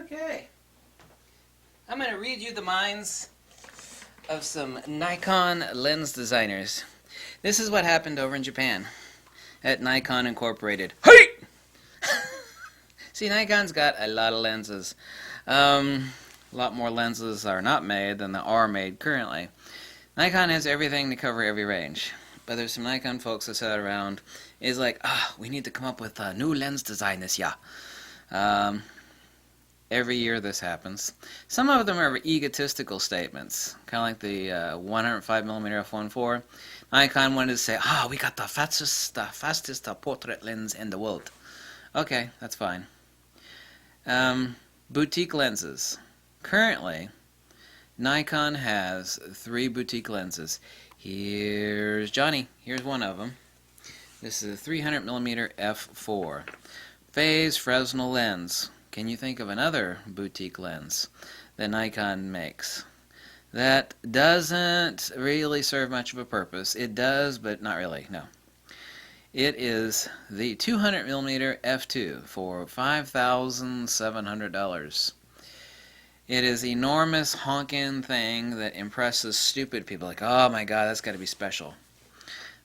Okay, I'm going to read you the minds of some Nikon lens designers. This is what happened over in Japan at Nikon Incorporated. Hey! See, Nikon's got a lot of lenses. A lot more lenses are not made than there are made currently. Nikon has everything to cover every range. But there's some Nikon folks that sat around is like, we need to come up with a new lens design this year. Every year this happens. Some of them are egotistical statements, kind of like the 105mm f1.4. Nikon wanted to say, we got the fastest portrait lens in the world. Okay, that's fine. Boutique lenses. Currently, Nikon has 3 boutique lenses. Here's Johnny. Here's one of them. This is a 300mm f4. Phase Fresnel lens. Can you think of another boutique lens that Nikon makes that doesn't really serve much of a purpose? It does, but not really, no. It is the 200mm f2 for $5,700. It is an enormous honking thing that impresses stupid people like, oh my god, that's got to be special.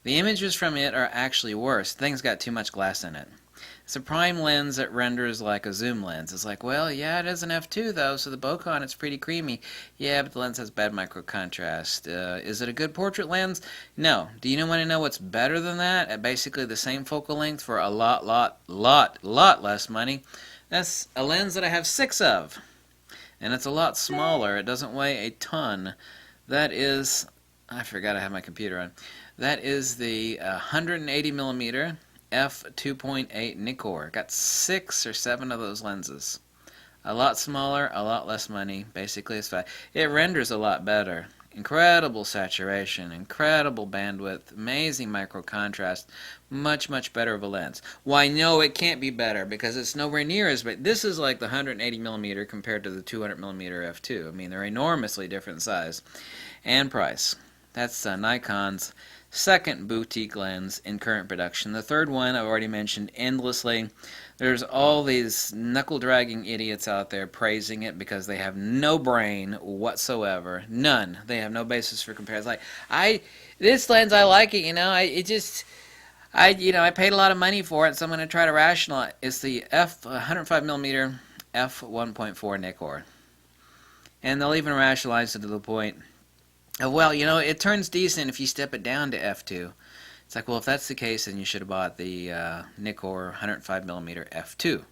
The images from it are actually worse. The thing's got too much glass in it. It's a prime lens that renders like a zoom lens. It's like, well, yeah, it is an f2 though, so the bokeh on it's pretty creamy. Yeah, but the lens has bad micro contrast. Is it a good portrait lens? No. Do you want to know what's better than that? At basically the same focal length for a lot less money. That's a lens that I have 6 of. And it's a lot smaller. It doesn't weigh a ton. That is, I forgot I have my computer on. That is the 180mm f2.8 Nikon. Got 6 or 7 of those lenses. A lot smaller, a lot less money. Basically, it's fine. It renders a lot better. Incredible saturation, incredible bandwidth, amazing micro contrast, much better of a lens. Why, no, it can't be better because it's nowhere near as big. This is like the 180mm compared to the 200mm f2. I mean, they're enormously different size and price. That's Nikon's second boutique lens in current production. The third one I've already mentioned endlessly. There's all these knuckle-dragging idiots out there praising it because they have no brain whatsoever. None. They have no basis for comparison. Like, this lens, I like it, I paid a lot of money for it, so I'm going to try to rationalize. It's the 105mm f1.4 Nikon. And they'll even rationalize it to the point of, well, it turns decent if you step it down to f2. It's like, well, if that's the case, then you should have bought the Nikon 105mm f2,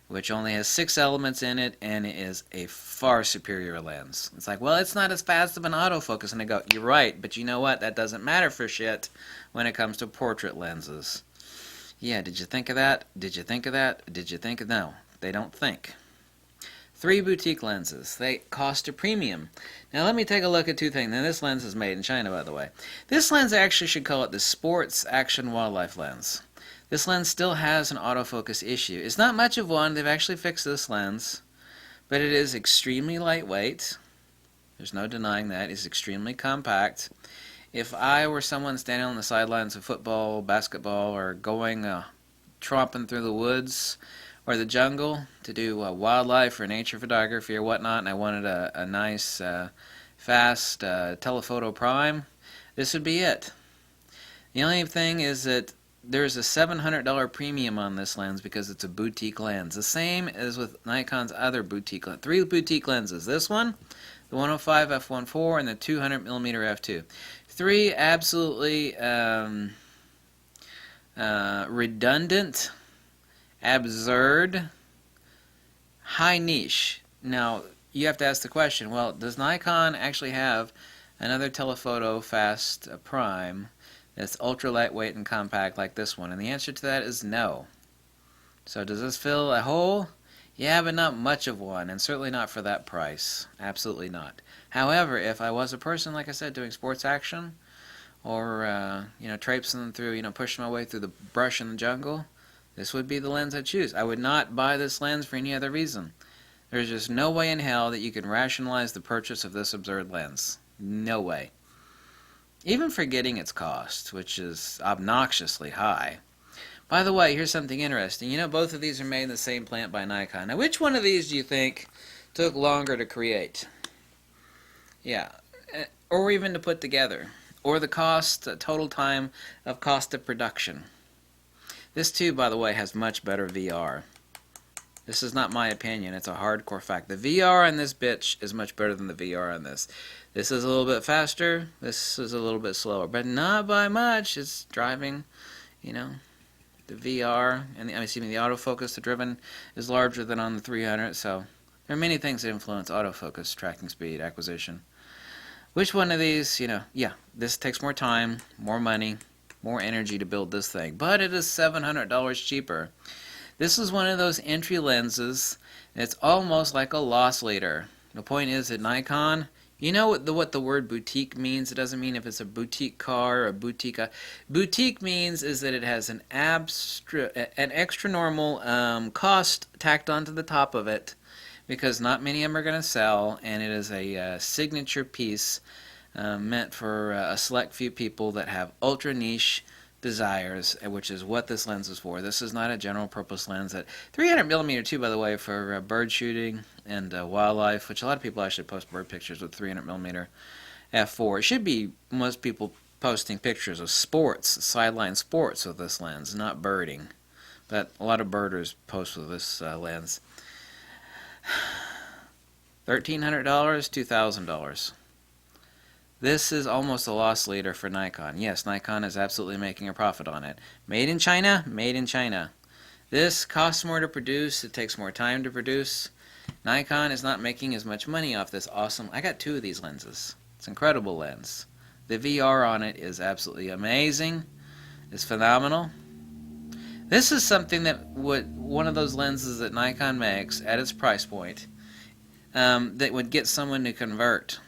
which only has 6 elements in it, and it is a far superior lens. It's like, well, it's not as fast of an autofocus. And I go, you're right, but you know what? That doesn't matter for shit when it comes to portrait lenses. Yeah, did you think of that? Did you think of that? Did you think of... No, they don't think. 3 boutique lenses. They cost a premium. Now let me take a look at 2 things. Now this lens is made in China, by the way. This lens actually should call it the Sports Action Wildlife lens. This lens still has an autofocus issue. It's not much of one. They've actually fixed this lens. But it is extremely lightweight. There's no denying that. It's extremely compact. If I were someone standing on the sidelines of football, basketball, or going tromping through the woods or the jungle to do wildlife or nature photography or whatnot, and I wanted a nice, fast telephoto prime, this would be it. The only thing is that there's a $700 premium on this lens because it's a boutique lens. The same as with Nikon's other boutique lens. 3 boutique lenses. This one, the 105 f1.4, and the 200mm f2. 3 absolutely redundant, absurd, high niche. Now, you have to ask the question, well, does Nikon actually have another telephoto fast prime that's ultra lightweight and compact like this one? And the answer to that is no. So does this fill a hole? Yeah, but not much of one, and certainly not for that price. Absolutely not. However, if I was a person, like I said, doing sports action, or traipsing through, pushing my way through the brush in the jungle, this would be the lens I'd choose. I would not buy this lens for any other reason. There's just no way in hell that you can rationalize the purchase of this absurd lens. No way. Even forgetting its cost, which is obnoxiously high. By the way, here's something interesting. You know, both of these are made in the same plant by Nikon. Now, which one of these do you think took longer to create? Yeah, or even to put together, or the cost, total time of cost of production. This too, by the way, has much better VR. This is not my opinion, it's a hardcore fact. The VR on this bitch is much better than the VR on this. This is a little bit faster, this is a little bit slower, but not by much. It's driving, you know, the VR, and the autofocus, the driven, is larger than on the 300, so there are many things that influence autofocus, tracking speed, acquisition. Which one of these, yeah, this takes more time, more money, more energy to build this thing, but it is $700 cheaper. This is one of those entry lenses. It's almost like a loss leader. The point is that Nikon, you know what the word boutique means? It doesn't mean if it's a boutique car or a boutique. Boutique means is that it has an extra normal cost tacked onto the top of it, because not many of them are going to sell, and it is a signature piece meant for a select few people that have ultra niche desires, which is what this lens is for. This is not a general purpose lens. That 300mm too, by the way, for bird shooting and wildlife, which a lot of people actually post bird pictures with 300mm f4. It should be most people posting pictures of sports, sideline sports with this lens, not birding. But a lot of birders post with this lens. $1,300, $2,000. This is almost a loss leader for Nikon. Yes, Nikon is absolutely making a profit on it. Made in China, made in China. This costs more to produce, it takes more time to produce. Nikon is not making as much money off this awesome. I got two of these lenses. It's an incredible lens. The VR on it is absolutely amazing. It's phenomenal. This is something that one of those lenses that Nikon makes at its price point that would get someone to convert.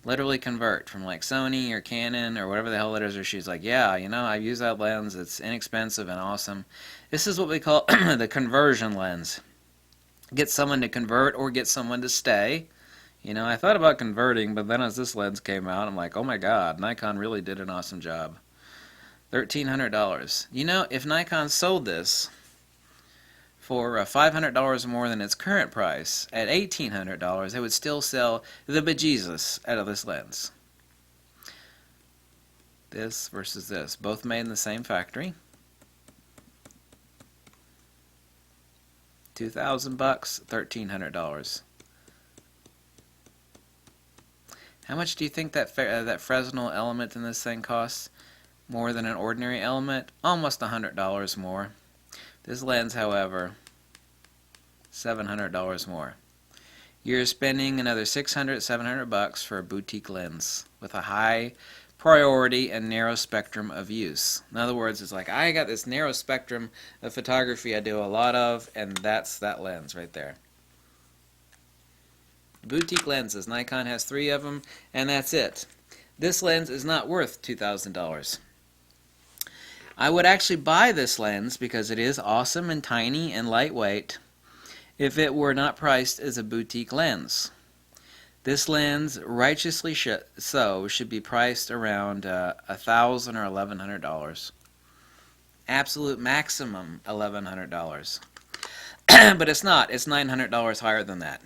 Literally convert from like Sony or Canon or whatever the hell it is, or she's like, yeah, I use that lens, it's inexpensive and awesome. This is what we call the conversion lens. Get someone to convert or get someone to stay. I thought about converting, but then as this lens came out, I'm like, oh my god, Nikon really did an awesome job. $1,300. If Nikon sold this for $500 more than its current price, at $1,800, it would still sell the bejesus out of this lens. This versus this, both made in the same factory. $2,000, $1,300. How much do you think that Fresnel element in this thing costs? More than an ordinary element? Almost $100 more. This lens, however, $700 more. You're spending another $600, $700 for a boutique lens with a high priority and narrow spectrum of use. In other words, it's like, I got this narrow spectrum of photography I do a lot of, and that's that lens right there. Boutique lenses. Nikon has 3 of them, and that's it. This lens is not worth $2,000. I would actually buy this lens because it is awesome and tiny and lightweight if it were not priced as a boutique lens. This lens, righteously so, should be priced around $1,000 or $1,100. Absolute maximum $1,100. But it's not. It's $900 higher than that.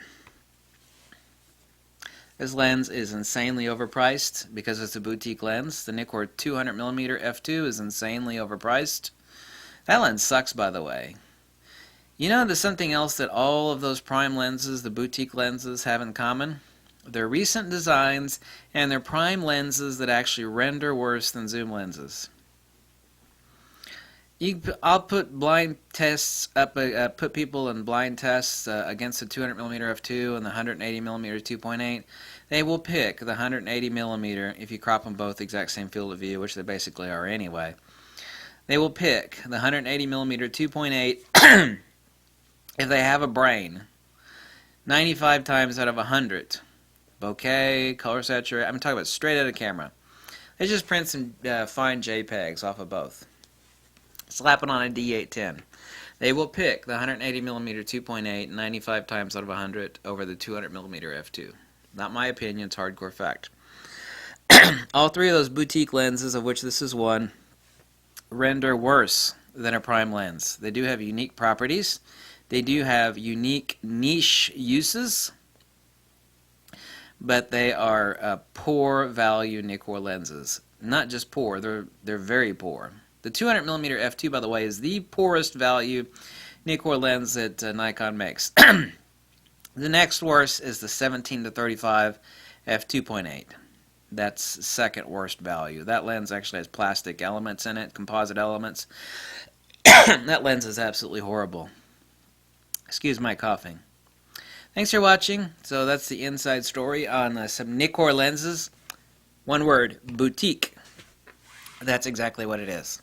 This lens is insanely overpriced because it's a boutique lens. The Nikon 200mm f2 is insanely overpriced. That lens sucks, by the way. There's something else that all of those prime lenses, the boutique lenses, have in common. They're recent designs, and they're prime lenses that actually render worse than zoom lenses. I'll put blind tests up, put people in blind tests against the 200mm f2 and the 180mm 2.8. They will pick the 180mm if you crop them both the exact same field of view, which they basically are anyway. They will pick the 180mm 2.8 if they have a brain. 95 times out of 100. Bokeh, color saturation, I'm talking about straight out of camera. They just print some fine JPEGs off of both. Slap it on a D810. They will pick the 180mm 2.8 95 times out of 100 over the 200mm f2. Not my opinion, it's hardcore fact. All 3 of those boutique lenses, of which this is one, render worse than a prime lens. They do have unique properties. They do have unique niche uses, but they are poor value Nikkor lenses. Not just poor, they're very poor. The 200mm f2, by the way, is the poorest value Nikkor lens that Nikon makes. The next worst is the 17-35 f2.8. That's second worst value. That lens actually has plastic elements in it, composite elements. That lens is absolutely horrible. Excuse my coughing. Thanks for watching. So that's the inside story on some Nikkor lenses. One word, boutique. That's exactly what it is.